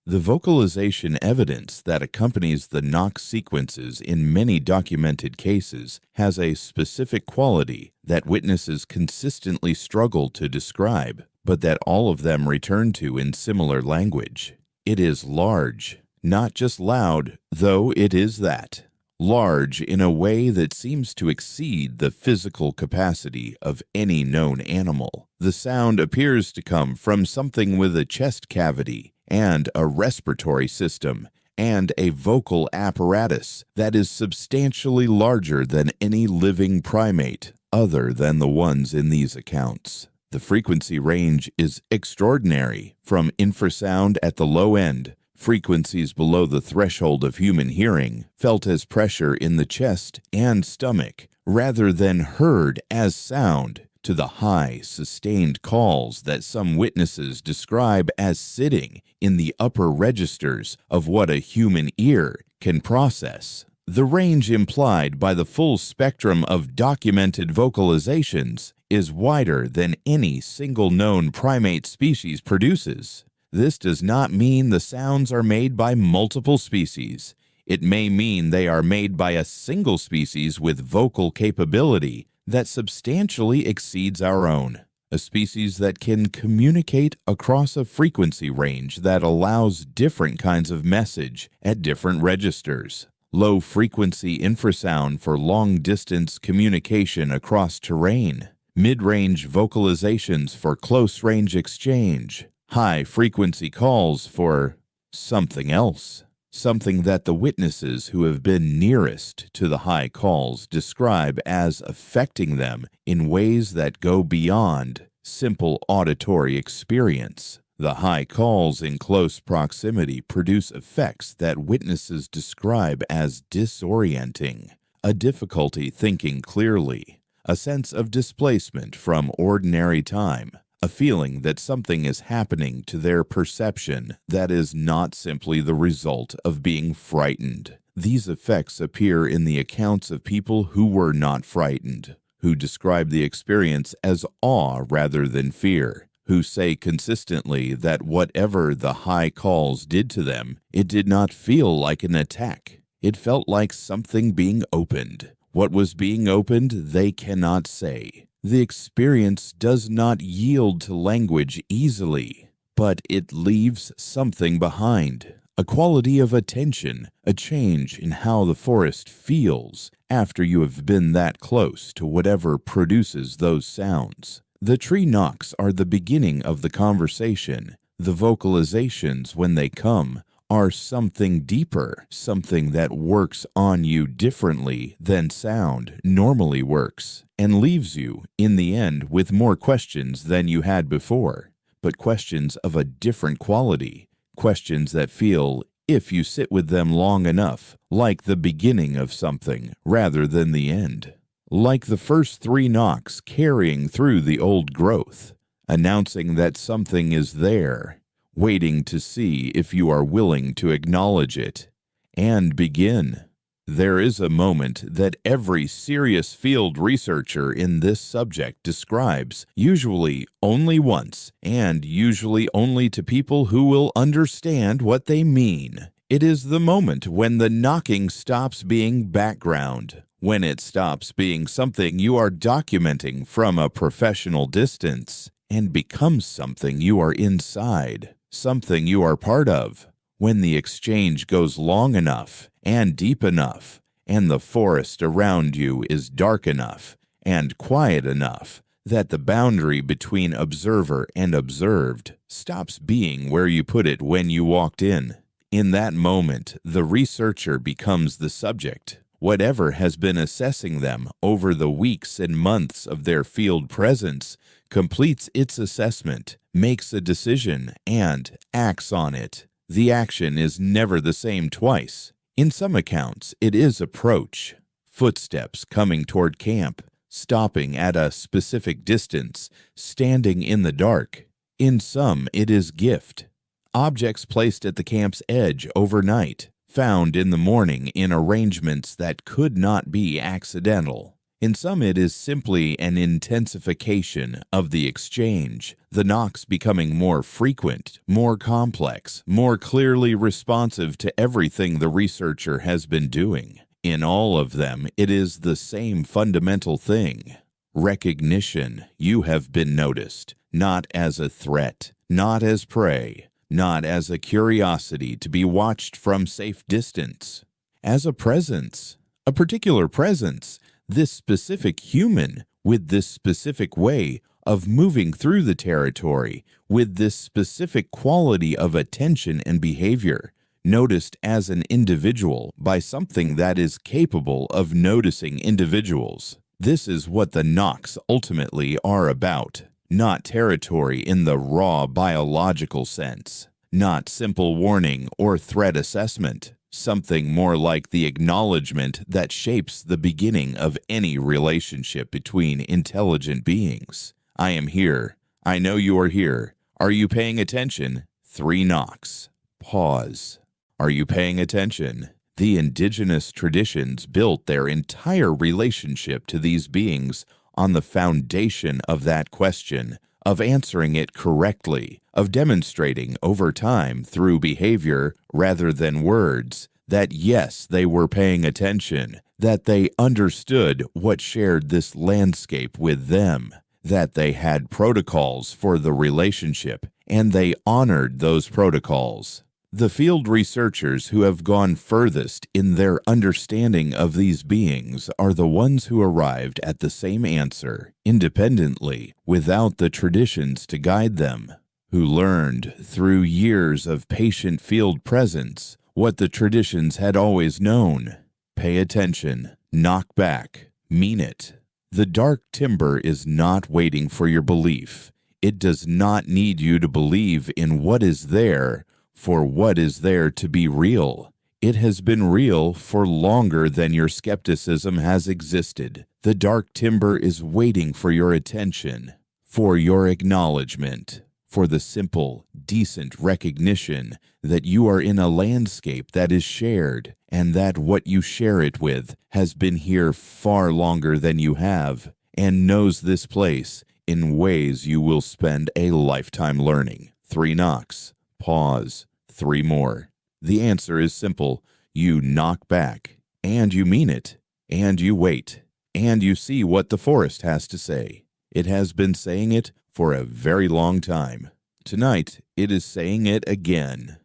The vocalization evidence that accompanies the knock sequences in many documented cases has a specific quality that witnesses consistently struggle to describe, but that all of them return to in similar language. It is large, not just loud, though it is that. large in a way that seems to exceed the physical capacity of any known animal. The sound appears to come from something with a chest cavity and a respiratory system and a vocal apparatus that is substantially larger than any living primate other than the ones in these accounts. The frequency range is extraordinary, from infrasound at the low end, frequencies below the threshold of human hearing, felt as pressure in the chest and stomach, rather than heard as sound, to the high, sustained calls that some witnesses describe as sitting in the upper registers of what a human ear can process. The range implied by the full spectrum of documented vocalizations is wider than any single known primate species produces. This does not mean the sounds are made by multiple species. It may mean they are made by a single species with vocal capability that substantially exceeds our own, a species that can communicate across a frequency range that allows different kinds of message at different registers. Low-frequency infrasound for long-distance communication across terrain, mid-range vocalizations for close-range exchange, high-frequency calls for something else, something that the witnesses who have been nearest to the high calls describe as affecting them in ways that go beyond simple auditory experience. The high calls in close proximity produce effects that witnesses describe as disorienting, a difficulty thinking clearly, a sense of displacement from ordinary time, a feeling that something is happening to their perception that is not simply the result of being frightened. These effects appear in the accounts of people who were not frightened, who describe the experience as awe rather than fear, who say consistently that whatever the high calls did to them, it did not feel like an attack. It felt like something being opened. What was being opened, they cannot say. The experience does not yield to language easily, but it leaves something behind, a quality of attention, a change in how the forest feels after you have been that close to whatever produces those sounds. The tree knocks are the beginning of the conversation. The vocalizations, when they come, are something deeper, something that works on you differently than sound normally works, and leaves you, in the end, with more questions than you had before, but questions of a different quality, questions that feel, if you sit with them long enough, like the beginning of something rather than the end, like the first 3 knocks carrying through the old growth, announcing that something is there, waiting to see if you are willing to acknowledge it and begin. There is a moment that every serious field researcher in this subject describes, usually only once, and usually only to people who will understand what they mean. It is the moment when the knocking stops being background, when it stops being something you are documenting from a professional distance and becomes something you are inside, something you are part of, when the exchange goes long enough and deep enough, and the forest around you is dark enough and quiet enough that the boundary between observer and observed stops being where you put it when you walked in. In that moment, the researcher becomes the subject. Whatever has been assessing them over the weeks and months of their field presence completes its assessment, makes a decision, and acts on it. The action is never the same twice. In some accounts, it is approach, footsteps coming toward camp, stopping at a specific distance, standing in the dark. In some, it is gift, objects placed at the camp's edge overnight, found in the morning in arrangements that could not be accidental. In some, it is simply an intensification of the exchange, the knocks becoming more frequent, more complex, more clearly responsive to everything the researcher has been doing. In all of them, it is the same fundamental thing. Recognition. You have been noticed, not as a threat, not as prey, not as a curiosity to be watched from safe distance, as a presence, A particular presence, this specific human with this specific way of moving through the territory, with this specific quality of attention and behavior, noticed as an individual by something that is capable of noticing individuals. This is what the knocks ultimately are about, not territory in the raw biological sense, not simple warning or threat assessment, something more like the acknowledgement that shapes the beginning of any relationship between intelligent beings. I am here. I know you are here. Are you paying attention? 3 knocks. Pause. Are you paying attention? The indigenous traditions built their entire relationship to these beings on the foundation of that question, of answering it correctly, of demonstrating over time through behavior rather than words that yes, they were paying attention, that they understood what shared this landscape with them, that they had protocols for the relationship, and they honored those protocols. The field researchers who have gone furthest in their understanding of these beings are the ones who arrived at the same answer, independently, without the traditions to guide them, who learned, through years of patient field presence, what the traditions had always known. Pay attention, knock back, mean it. The dark timber is not waiting for your belief. It does not need you to believe in what is there, for what is there to be real. It has been real for longer than your skepticism has existed. The dark timber is waiting for your attention, for your acknowledgement, for the simple, decent recognition that you are in a landscape that is shared, and that what you share it with has been here far longer than you have, and knows this place in ways you will spend a lifetime learning. 3 knocks. Pause. 3 more. The answer is simple. You knock back, and you mean it, and you wait, and you see what the forest has to say. It has been saying it for a very long time. Tonight, it is saying it again.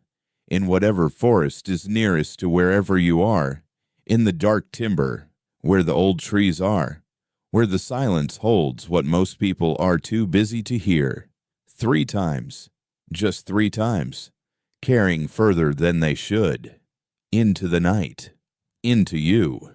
In whatever forest is nearest to wherever you are, in the dark timber, where the old trees are, where the silence holds what most people are too busy to hear. 3 times, just 3 times. Carrying further than they should, into the night, into you.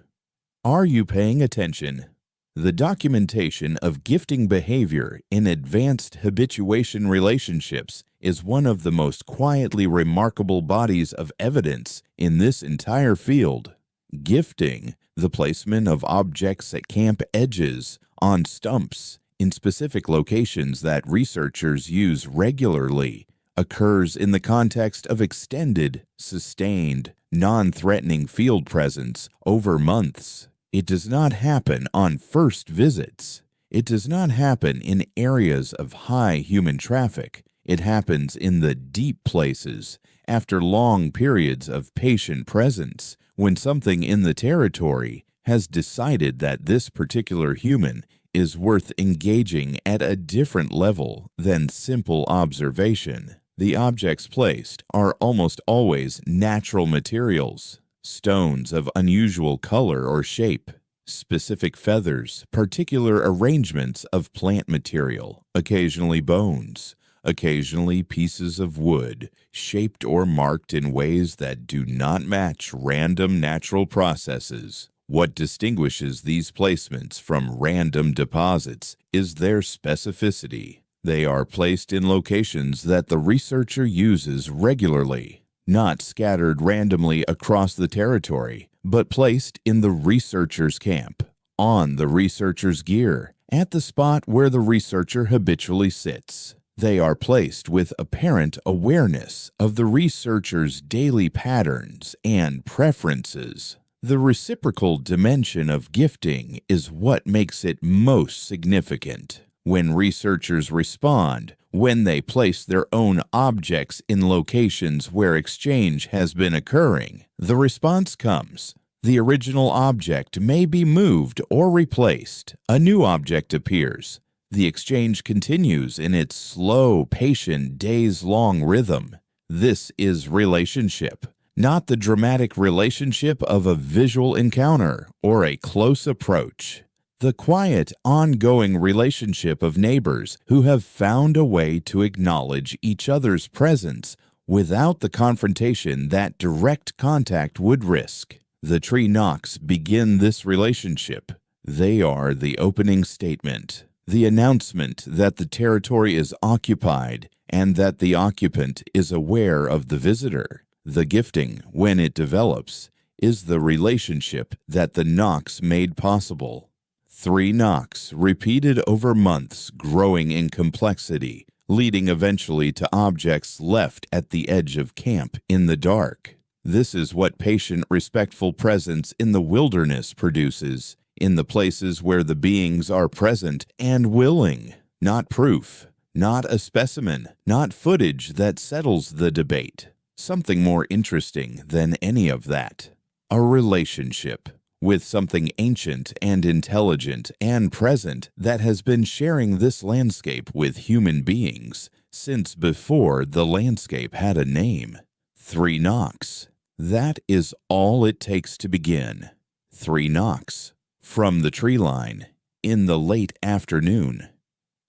Are you paying attention? The documentation of gifting behavior in advanced habituation relationships is one of the most quietly remarkable bodies of evidence in this entire field. Gifting, the placement of objects at camp edges, on stumps, in specific locations that researchers use regularly, occurs in the context of extended, sustained, non-threatening field presence over months. It does not happen on first visits. It does not happen in areas of high human traffic. It happens in the deep places, after long periods of patient presence, when something in the territory has decided that this particular human is worth engaging at a different level than simple observation. The objects placed are almost always natural materials, stones of unusual color or shape, specific feathers, particular arrangements of plant material, occasionally bones, occasionally pieces of wood, shaped or marked in ways that do not match random natural processes. What distinguishes these placements from random deposits is their specificity. They are placed in locations that the researcher uses regularly, not scattered randomly across the territory, but placed in the researcher's camp, on the researcher's gear, at the spot where the researcher habitually sits. They are placed with apparent awareness of the researcher's daily patterns and preferences. The reciprocal dimension of gifting is what makes it most significant. When researchers respond, when they place their own objects in locations where exchange has been occurring, the response comes. The original object may be moved or replaced. A new object appears. The exchange continues in its slow, patient, days-long rhythm. This is relationship, not the dramatic relationship of a visual encounter or a close approach. The quiet, ongoing relationship of neighbors who have found a way to acknowledge each other's presence without the confrontation that direct contact would risk. The tree knocks begin this relationship. They are the opening statement, the announcement that the territory is occupied and that the occupant is aware of the visitor. The gifting, when it develops, is the relationship that the knocks made possible. 3 knocks repeated over months, growing in complexity, leading eventually to objects left at the edge of camp in the dark. This is what patient, respectful presence in the wilderness produces, in the places where the beings are present and willing. Not proof, not a specimen, not footage that settles the debate. Something more interesting than any of that. A relationship with something ancient and intelligent and present that has been sharing this landscape with human beings since before the landscape had a name. 3 knocks. That is all it takes to begin. 3 knocks from the tree line in the late afternoon,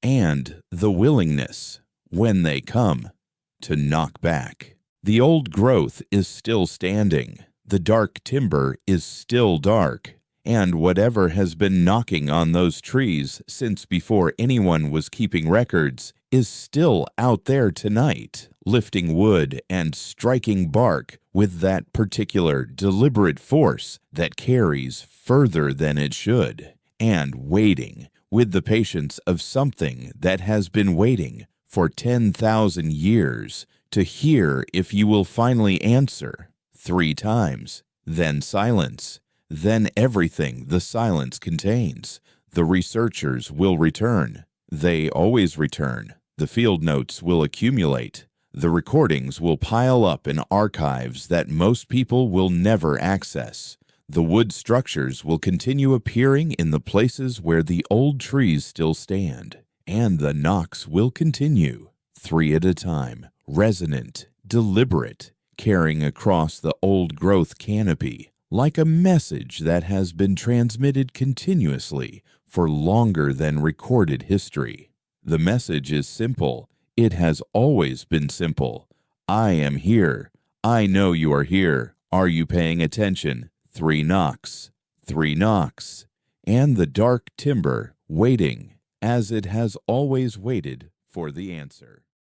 and the willingness, when they come, to knock back. The old growth is still standing. The dark timber is still dark, and whatever has been knocking on those trees since before anyone was keeping records is still out there tonight, lifting wood and striking bark with that particular deliberate force that carries further than it should, and waiting with the patience of something that has been waiting for 10,000 years to hear if you will finally answer. 3 times, then silence, then everything the silence contains. The researchers will return. They always return. The field notes will accumulate. The recordings will pile up in archives that most people will never access. The wood structures will continue appearing in the places where the old trees still stand. And the knocks will continue, 3 at a time, resonant, deliberate, carrying across the old growth canopy, like a message that has been transmitted continuously for longer than recorded history. The message is simple. It has always been simple. I am here. I know you are here. Are you paying attention? 3 knocks. 3 knocks. And the dark timber waiting, as it has always waited for the answer.